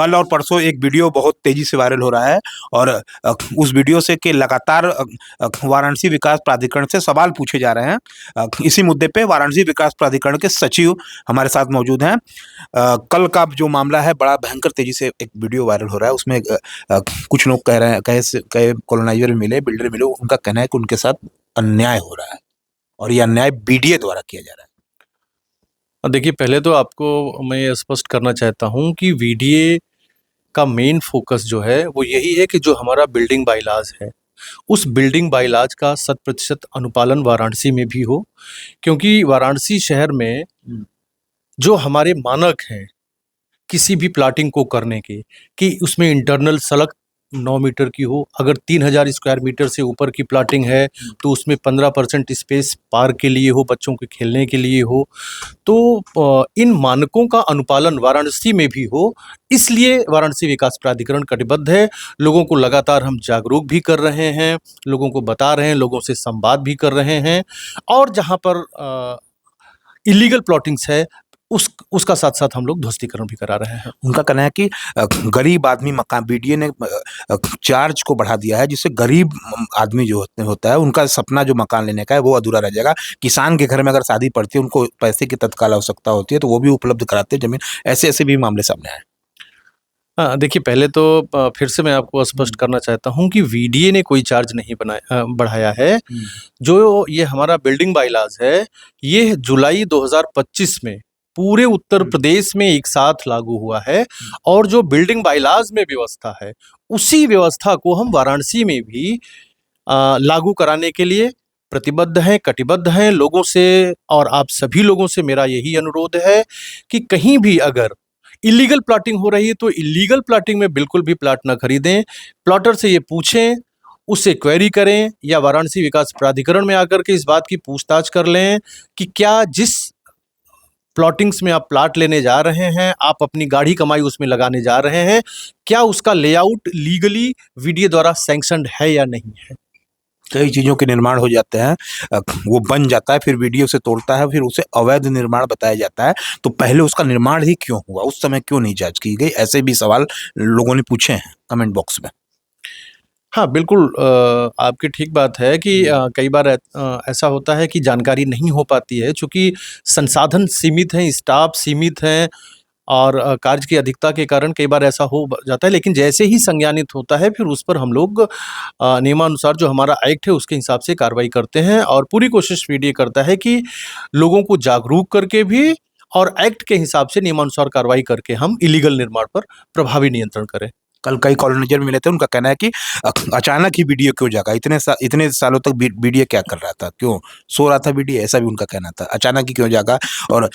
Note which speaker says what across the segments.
Speaker 1: कल और परसों एक वीडियो बहुत तेजी से वायरल हो रहा है और उस वीडियो से के लगातार वाराणसी विकास प्राधिकरण से सवाल पूछे जा रहे हैं। इसी मुद्दे पे वाराणसी विकास प्राधिकरण के सचिव हमारे साथ मौजूद हैं। कल का जो मामला है बड़ा भयंकर तेजी से एक वीडियो वायरल हो रहा है। उसमें कुछ लोग कह रहे हैं, कहे कॉलोनाइजर मिले, बिल्डर मिले, उनका कहना है कि उनके साथ अन्याय हो रहा है और ये अन्याय बीडीए द्वारा किया जा रहा है।
Speaker 2: देखिए, पहले तो आपको मैं ये स्पष्ट करना चाहता हूँ कि वीडीए का मेन फोकस जो है वो यही है कि जो हमारा बिल्डिंग बायलॉज है, उस बिल्डिंग बायलॉज का 100% अनुपालन वाराणसी में भी हो। क्योंकि वाराणसी शहर में जो हमारे मानक हैं किसी भी प्लाटिंग को करने के, कि उसमें इंटरनल सड़क 9 मीटर की हो, अगर 3000 स्क्वायर मीटर से ऊपर की प्लाटिंग है तो उसमें 15% स्पेस पार्क के लिए हो, बच्चों के खेलने के लिए हो। तो इन मानकों का अनुपालन वाराणसी में भी हो, इसलिए वाराणसी विकास प्राधिकरण कटिबद्ध है। लोगों को लगातार हम जागरूक भी कर रहे हैं, लोगों को बता रहे हैं, लोगों से संवाद भी कर रहे हैं, और जहाँ पर इलीगल प्लॉटिंग्स है उसका साथ साथ हम लोग ध्वस्तीकरण भी करा रहे हैं।
Speaker 1: उनका कहना है कि गरीब आदमी मकान, बीडीए ने चार्ज को बढ़ा दिया है, जिससे गरीब आदमी जो होता है उनका सपना जो मकान लेने का है वो अधूरा रह जाएगा। किसान के घर में अगर शादी पड़ती है, उनको पैसे की तत्काल आवश्यकता होती है तो वो भी उपलब्ध कराते हैं जमीन। ऐसे ऐसे भी मामले सामने आए।
Speaker 2: हाँ, देखिए, पहले तो फिर से मैं आपको स्पष्ट करना चाहता हूँ कि वीडीए ने कोई चार्ज नहीं बढ़ाया है। जो ये हमारा बिल्डिंग बायलॉज है, ये जुलाई 2025 में पूरे उत्तर प्रदेश में एक साथ लागू हुआ है, और जो बिल्डिंग बायलॉज में व्यवस्था है उसी व्यवस्था को हम वाराणसी में भी लागू कराने के लिए प्रतिबद्ध हैं, कटिबद्ध हैं। लोगों से और आप सभी लोगों से मेरा यही अनुरोध है कि कहीं भी अगर इलीगल प्लॉटिंग हो रही है तो इलीगल प्लॉटिंग में बिल्कुल भी प्लॉट ना खरीदें। प्लॉटर से ये पूछें, उससे क्वेरी करें, या वाराणसी विकास प्राधिकरण में आकर के इस बात की पूछताछ कर लें कि क्या जिस प्लॉटिंग्स में आप प्लॉट लेने जा रहे हैं, आप अपनी गाढ़ी कमाई उसमें लगाने जा रहे हैं, क्या उसका लेआउट लीगली वीडीए द्वारा सैंक्शनड है या नहीं है।
Speaker 1: कई चीज़ों के निर्माण हो जाते हैं, वो बन जाता है, फिर वीडियो से तोड़ता है, फिर उसे अवैध निर्माण बताया जाता है। तो पहले उसका निर्माण ही क्यों हुआ, उस समय क्यों नहीं जांच की गई? ऐसे भी सवाल लोगों ने पूछे हैं कमेंट बॉक्स में।
Speaker 2: हाँ, बिल्कुल, आपकी ठीक बात है कि कई बार ऐसा होता है कि जानकारी नहीं हो पाती है, चूँकि संसाधन सीमित हैं, स्टाफ सीमित हैं, और कार्य की अधिकता के कारण कई बार ऐसा हो जाता है। लेकिन जैसे ही संज्ञानित होता है, फिर उस पर हम लोग नियमानुसार जो हमारा एक्ट है उसके हिसाब से कार्रवाई करते हैं, और पूरी कोशिश वीडीए करता है कि लोगों को जागरूक करके भी और एक्ट के हिसाब से नियमानुसार कार्रवाई करके हम इलीगल निर्माण पर प्रभावी नियंत्रण करें।
Speaker 1: कल कई कॉलोनाइजर मिले थे, उनका कहना है कि अचानक ही बीडीए क्यों जागा, इतने सालों तक बीडीए क्या कर रहा था, क्यों सो रहा था बीडीए, ऐसा भी उनका कहना था। अचानक ही क्यों जागा, और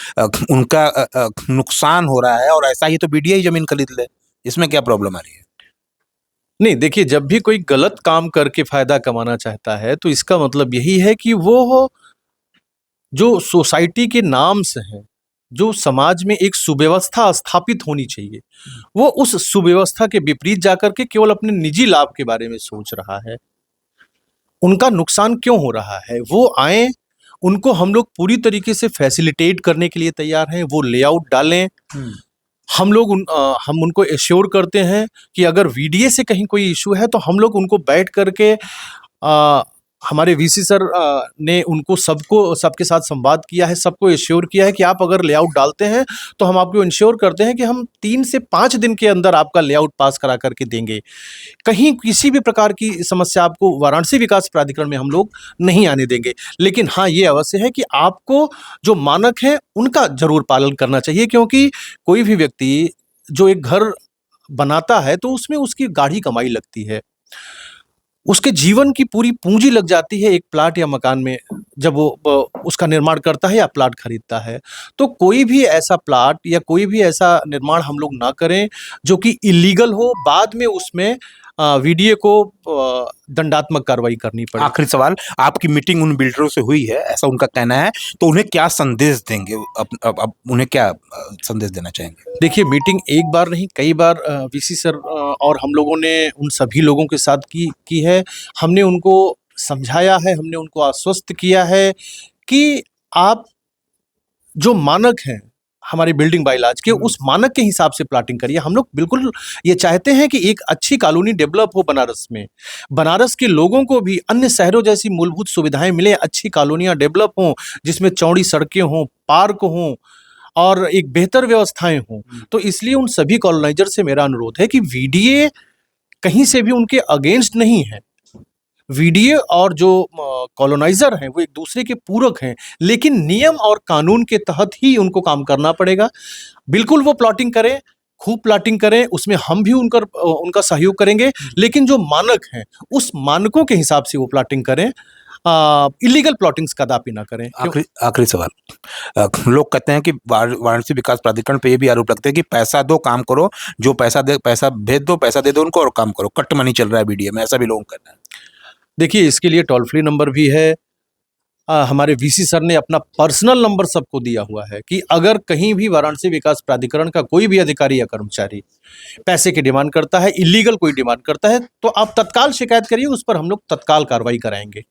Speaker 1: उनका नुकसान हो रहा है, और ऐसा ही तो बीडीए ही जमीन खरीद ले, इसमें क्या प्रॉब्लम आ रही है?
Speaker 2: नहीं, देखिए, जब भी कोई गलत काम करके फायदा कमाना चाहता है तो इसका मतलब यही है कि वो जो सोसाइटी के नाम्स हैं, जो समाज में एक सुव्यवस्था स्थापित होनी चाहिए, वो उस सुव्यवस्था के विपरीत जाकर के केवल अपने निजी लाभ के बारे में सोच रहा है। उनका नुकसान क्यों हो रहा है? वो आएँ, उनको हम लोग पूरी तरीके से फैसिलिटेट करने के लिए तैयार हैं, वो लेआउट डालें। हम उनको एश्योर करते हैं कि अगर वीडीए से कहीं कोई इश्यू है तो हम लोग उनको बैठ करके हमारे वीसी सर ने उनको सबके साथ संवाद किया है, सबको एश्योर किया है कि आप अगर लेआउट डालते हैं तो हम आपको इंश्योर करते हैं कि हम 3 से 5 दिन के अंदर आपका लेआउट पास करा करके देंगे। कहीं किसी भी प्रकार की समस्या आपको वाराणसी विकास प्राधिकरण में हम लोग नहीं आने देंगे। लेकिन हाँ, ये अवश्य है कि आपको जो मानक हैं उनका ज़रूर पालन करना चाहिए, क्योंकि कोई भी व्यक्ति जो एक घर बनाता है तो उसमें उसकी गाढ़ी कमाई लगती है। उसके जीवन की पूरी पूँजी लग जाती है एक प्लाट या मकान में, जब वो उसका निर्माण करता है या प्लाट खरीदता है। तो कोई भी ऐसा प्लाट या कोई भी ऐसा निर्माण हम लोग ना करें जो कि इल्लीगल हो, बाद में उसमें वीडीए को दंडात्मक कार्रवाई करनी पड़े।
Speaker 1: आखिरी सवाल, आपकी मीटिंग उन बिल्डरों से हुई है, ऐसा उनका कहना है, तो उन्हें क्या संदेश देंगे? अब उन्हें क्या संदेश देना चाहेंगे?
Speaker 2: देखिए, मीटिंग एक बार नहीं, कई बार वीसी सर और हम लोगों ने उन सभी लोगों के साथ की है। हमने उनको समझाया है, हमने उनको आश्वस्त किया है कि आप जो मानक हैं, हमारे बिल्डिंग बायलॉज के उस मानक के हिसाब से प्लॉटिंग करिए। हम लोग बिल्कुल ये चाहते हैं कि एक अच्छी कॉलोनी डेवलप हो बनारस में, बनारस के लोगों को भी अन्य शहरों जैसी मूलभूत सुविधाएं मिले, अच्छी कॉलोनियां डेवलप हों जिसमें चौड़ी सड़कें हों, पार्क हों और एक बेहतर व्यवस्थाएं हों। तो इसलिए उन सभी कॉलोनाइजर से मेरा अनुरोध है कि वीडीए कहीं से भी उनके अगेंस्ट नहीं है। वीडीए और जो कॉलोनाइजर हैं वो एक दूसरे के पूरक हैं, लेकिन नियम और कानून के तहत ही उनको काम करना पड़ेगा। बिल्कुल वो प्लॉटिंग करें, खूब प्लॉटिंग करें, उसमें हम भी उनका सहयोग करेंगे, लेकिन जो मानक हैं उस मानकों के हिसाब से वो प्लॉटिंग करें, इलीगल प्लॉटिंग्स कदापि ना करें।
Speaker 1: आखिरी सवाल, लोग कहते हैं कि वाराणसी विकास प्राधिकरण पे ये भी आरोप लगते हैं कि पैसा दो काम करो, जो पैसा भेज दो, पैसा दे दो उनको और काम करो, कट मनी चल रहा है वीडियो में, ऐसा भी लोगों का कहना है।
Speaker 2: देखिए, इसके लिए टोल फ्री नंबर भी है। हमारे वीसी सर ने अपना पर्सनल नंबर सबको दिया हुआ है कि अगर कहीं भी वाराणसी विकास प्राधिकरण का कोई भी अधिकारी या कर्मचारी पैसे की डिमांड करता है, इलीगल कोई डिमांड करता है, तो आप तत्काल शिकायत करिए, उस पर हम लोग तत्काल कार्रवाई कराएंगे।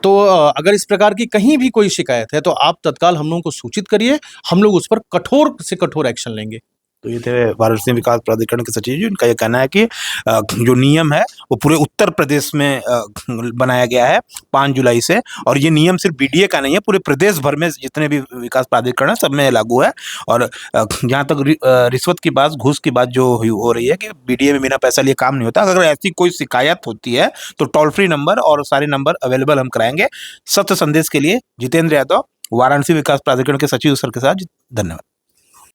Speaker 2: तो अगर इस प्रकार की कहीं भी कोई शिकायत है तो आप तत्काल हम लोगों को सूचित करिए, हम लोग उस पर कठोर से कठोर एक्शन लेंगे।
Speaker 1: तो ये थे वाराणसी विकास प्राधिकरण के सचिव जी। उनका ये कहना है कि जो नियम है वो पूरे उत्तर प्रदेश में बनाया गया है 5 जुलाई से, और ये नियम सिर्फ बीडीए का नहीं है, पूरे प्रदेश भर में जितने भी विकास प्राधिकरण है सब में लागू है। और जहाँ तक रिश्वत की बात, घूस की बात जो हो रही है कि बीडीए में बिना पैसा लिए काम नहीं होता, अगर ऐसी कोई शिकायत होती है तो टोल फ्री नंबर और सारे नंबर अवेलेबल हम कराएंगे। सत्य संदेश के लिए जितेंद्र यादव, वाराणसी विकास प्राधिकरण के सचिव सर के साथ। धन्यवाद।